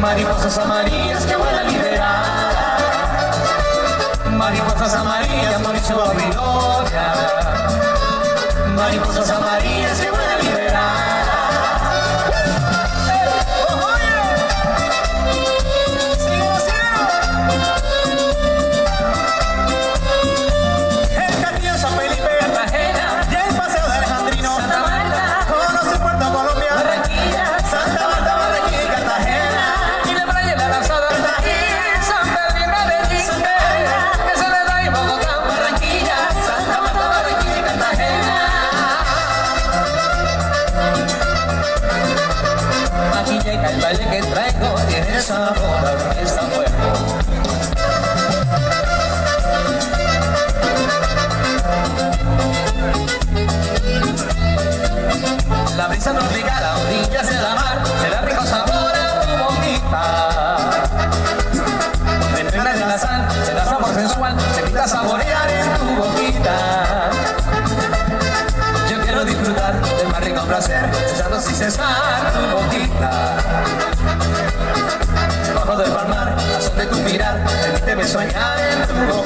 Mariposas amarillas que vuelan liberadas, mariposas amarillas, Mauricio Babilonia, mariposas amarillas que vuelan liberadas. El Castillo San Felipe, Cartagena y el Paseo de Alejandrino, Santa Marta, conoce Puerto Colombia, Barranquilla, Santa Marta, Barranquilla y Cartagena. El baile que traigo tiene sabor a orquesta fuego. La brisa tropical a orillas de la mar le da rico sabor a tu boquita. Me impregnas en la sal, se da sabor sensual, se invita a saborear en tu boquita. Yo quiero disfrutar del más rico placer, besando sin cesar tu boquita. Bajo del palmar, a son de tu mirar, permíteme soñar en tu boquita.